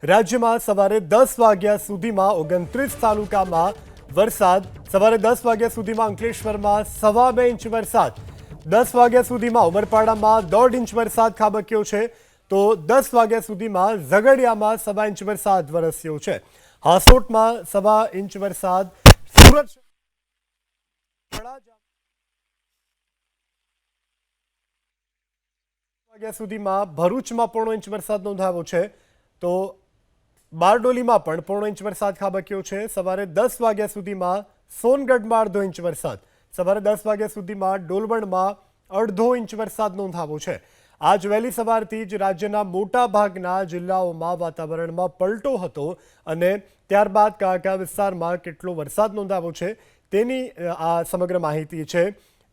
રાજ્યમાં સવારે 10 વાગ્યા સુધીમાં 29 તાલુકામાં વરસાદ. સવારે 10 વાગ્યા સુધીમાં અંકલેશ્વરમાં 2.25 ઇંચ વરસાદ. 10 વાગ્યા સુધીમાં ઉમરપાડામાં 1.5 ઇંચ વરસાદ ખાબક્યો છે. તો 10 વાગ્યા સુધીમાં ઝઘડિયામાં 1.25 ઇંચ વરસાદ વરસ્યો છે. હાસોટમાં 1.25 ઇંચ વરસાદ. સુરત વાગ્યા સુધીમાં ભરૂચમાં 1.5 ઇંચ વરસાદ નોંધાયો છે. તો બારડોલીમાં પણ 1.5 ઇંચ વરસાદ ખાબક્યો છે. સવારે 10 વાગ્યા સુધીમાં સોનગઢમાં 1.5 ઇંચ વરસાદ. સવારે 10 વાગ્યા સુધીમાં ડોલવણમાં 1.5 ઇંચ વરસાદ નોંધાયો છે. આજ વહેલી સવારથી જ રાજ્યના મોટા ભાગના જિલ્લાઓમાં વાતાવરણમાં પલટો હતો અને ત્યારબાદ કયા કયા વિસ્તારમાં કેટલો વરસાદ નોંધાયો છે તેની આ સમગ્ર માહિતી છે.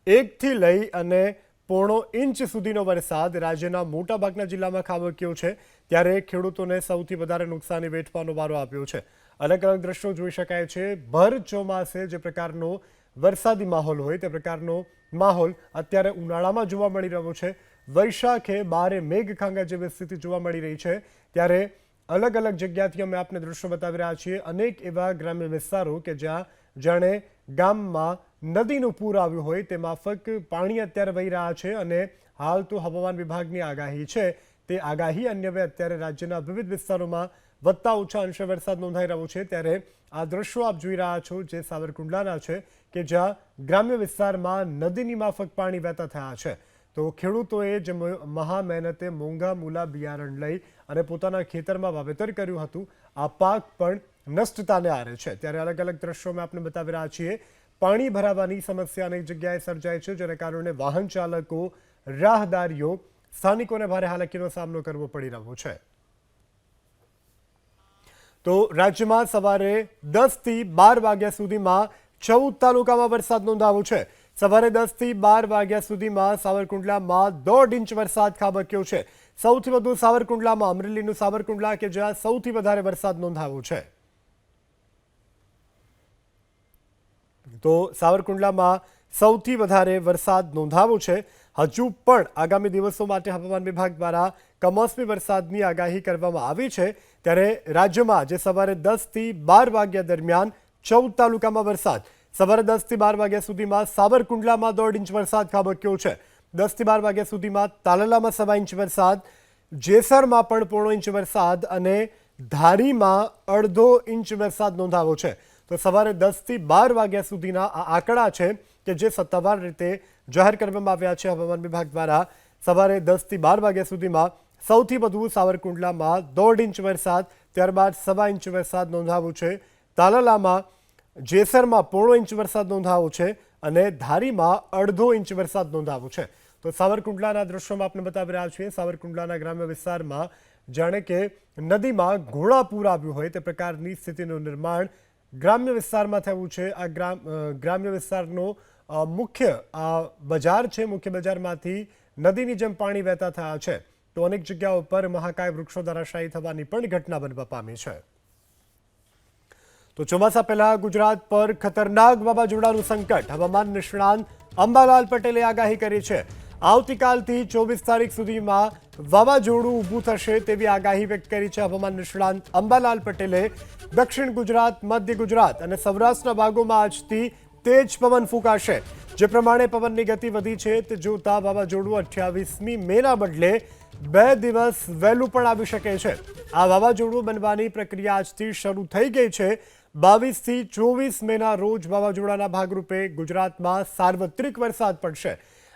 1 થી લઈ અને 0.5 ઇંચ સુધીનો વરસાદ રાજ્યના મોટાભાગના જિલ્લામાં ખાબક્યો છે. ત્યારે ખેડૂતોને સૌથી વધારે નુકસાની વેઠવાનો વારો આપ્યો છે. અલગ અલગ દ્રશ્યો જોઈ શકાય છે. ભર ચોમાસે જે પ્રકારનો વરસાદી માહોલ હોય તે પ્રકારનો માહોલ અત્યારે ઉનાળામાં જોવા મળી રહ્યો છે. વૈશાખે બારે મેઘખાંગા જેવી સ્થિતિ જોવા મળી રહી છે. ત્યારે અલગ અલગ જગ્યાથી અમે આપને દ્રશ્યો બતાવી રહ્યા છીએ. અનેક એવા ગ્રામ્ય વિસ્તારો કે જ્યાં જાણે ગામમાં નદીનું પૂર આવ્યું હોય તે માફક પાણી અત્યારે વહી રહ્યા છે અને હાલ તો હવામાન વિભાગની આગાહી છે તે આગાહી અન્વયે અત્યારે રાજ્યના વિવિધ વિસ્તારોમાં વધતા ઓછા અંશે વરસાદ નોંધાઈ રહ્યો છે. ત્યારે આ દ્રશ્યો આપ જોઈ રહ્યા છો જે સાવરકુંડલાના છે કે જ્યાં ગ્રામ્ય વિસ્તારમાં નદીની માફક પાણી વહેતા થયા છે. તો ખેડૂતોએ જે મહા મહેનતે મોંઘા મૂલા બિયારણ લઈ અને પોતાના ખેતરમાં વાવેતર કર્યું હતું આ પાક પણ નષ્ટતાને આરે છે. ત્યારે અલગ અલગ દ્રશ્યો અમે આપને બતાવી રહ્યા છીએ. પાણી ભરાવાની સમસ્યા અનેક જગ્યાએ સર્જાય છે જેને કારણે વાહન ચાલકો રાહદારીઓ સ્થાનિકોને ભારે હાલાકીનો સામનો કરવો પડી રહ્યો છે. તો રાજ્યમાં સવારે 10 થી 12 વાગ્યા સુધીમાં 14 તાલુકામાં વરસાદ નોંધાયો છે. સવારે 10 થી 12 વાગ્યા સુધીમાં સાવરકુંડલામાં 1.5 ઇંચ વરસાદ ખાબક્યો છે. સૌથી વધુ સાવરકુંડલામાં અમરેલીનું સાવરકુંડલા કે જ્યાં સૌથી વધારે વરસાદ નોંધાયો છે. તો સાવરકુંડલામાં સૌથી વધારે વરસાદ નોંધાયો છે. હજુ પણ આગામી દિવસો માટે હવામાન વિભાગ દ્વારા કમોસમી વરસાદની આગાહી કરવામાં આવી છે. ત્યારે રાજ્યમાં જે સવારે 10 થી 12 વાગ્યા દરમિયાન 14 તાલુકામાં વરસાદ. સવારે 10 થી 12 વાગ્યા સુધીમાં સાવરકુંડલામાં 1.5 ઇંચ વરસાદ ખાબક્યો છે. 10 થી 12 વાગ્યા સુધીમાં તાલાલામાં 1.25 ઇંચ વરસાદ, જેસરમાં પણ 0.5 ઇંચ વરસાદ અને ધારીમાં 1.5 ઇંચ વરસાદ નોંધાયો છે. તો સવારે 10 થી 12 વાગ્યા સુધીના આ આંકડા છે કે જે સત્તાવાર રીતે જાહેર કરવામાં આવ્યા છે હવામાન વિભાગ દ્વારા. સવારે 10 થી 12 વાગ્યા સુધીમાં સૌથી વધુ સાવરકુંડલામાં 1.5 ઇંચ વરસાદ, ત્યારબાદ 1.25 ઇંચ વરસાદ નોંધાયો છે. તાલાલામાં, જેસરમાં 0.5 ઇંચ વરસાદ નોંધાયો છે અને ધારીમાં 1.5 ઇંચ વરસાદ નોંધાયો છે. તો સાવરકુંડલાના દ્રશ્યોમાં આપણે બતાવી રહ્યા છીએ. સાવરકુંડલાના ગ્રામ્ય વિસ્તારમાં જાણે કે નદીમાં ઘોડાપૂર આવ્યું હોય તે પ્રકારની સ્થિતિનું નિર્માણ ગ્રામ્ય વિસ્તારમાં થયું છે. આ ગ્રામ્ય વિસ્તારનો મુખ્ય બજાર છે. મુખ્ય બજારમાંથી નદીની જેમ પાણી વહેતા થયા છે. તો અનેક જગ્યાઓ પર મહાકાય વૃક્ષો ધરાશાયી થવાની પણ ઘટના બનવા પામી છે. તો ચોમાસા પહેલા ગુજરાત પર ખતરનાક વાવાઝોડાનું સંકટ. હવામાન નિષ્ણાંત અંબાલાલ પટેલે આગાહી કરી છે. આવતીકાલથી 24 તારીખ સુધીમાં વાવાઝોડું ઊભું થશે તેવી આગાહી વ્યક્ત કરી છે હવામાન નિષ્ણાંત અંબાલાલ પટેલે. દક્ષિણ ગુજરાત, મધ્ય ગુજરાત અને સૌરાષ્ટ્રના ભાગોમાં આજથી તેજ પવન ફૂંકાશે. જે પ્રમાણે પવનની ગતિ વધી છે તે જોતા વાવાઝોડું 28મી મેના બદલે 2 દિવસ વહેલું પણ આવી શકે છે. આ વાવાઝોડું બનવાની પ્રક્રિયા આજથી શરૂ થઈ ગઈ છે. 22 થી 24 મેના રોજ વાવાઝોડાના ભાગરૂપે ગુજરાતમાં સાર્વત્રિક વરસાદ પડશે.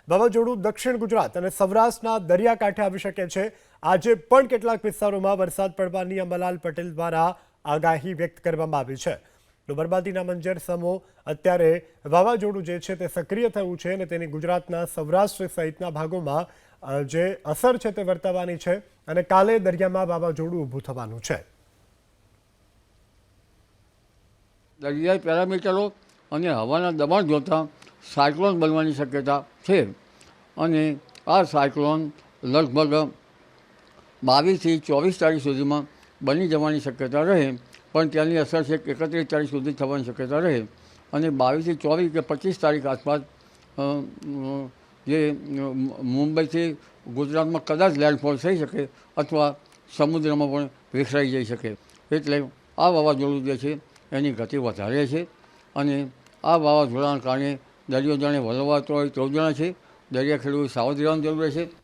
વાવાઝોડું દક્ષિણ ગુજરાત અને સૌરાષ્ટ્રના દરિયાકાંઠે આવી શકે છે. આજે પણ કેટલાક વિસ્તારોમાં વરસાદ પડવાની અંબાલાલ પટેલ દ્વારા આગાહી વ્યક્ત કરવામાં આવી છે. તો બરબાદીના મંજર સમો અત્યારે વાવાઝોડું જે છે તે સક્રિય થયું છે અને તેની ગુજરાતના સૌરાષ્ટ્ર સહિતના ભાગોમાં જે અસર છે તે વર્તાવાની છે અને કાલે દરિયામાં વાવાઝોડું ઊભું થવાનું છે. દરિયાઈ પેરામીટરો અને હવાના દબાણ જોતાં સાયક્લોન બનવાની શક્યતા છે અને આ સાયક્લોન લગભગ 22 થી 24 તારીખ સુધીમાં બની જવાની શક્યતા રહે. પણ ત્યાંની અસર છે 31 તારીખ સુધી થવાની શક્યતા રહે અને 22 થી 24 કે 25 તારીખ આસપાસ જે મુંબઈથી ગુજરાતમાં કદાચ લેન્ડફોલ થઈ શકે અથવા સમુદ્રમાં પણ વિખરાઈ જઈ શકે. એટલે આ વાવાઝોડું જે છે એની ગતિ વધારે છે અને આ વાવાઝોડાના કારણે દરિયો જાણે વલવાતો હોય તેવું જાણે છે. દરિયા ખેડૂતો સાવધ રહેવાની જરૂર છે.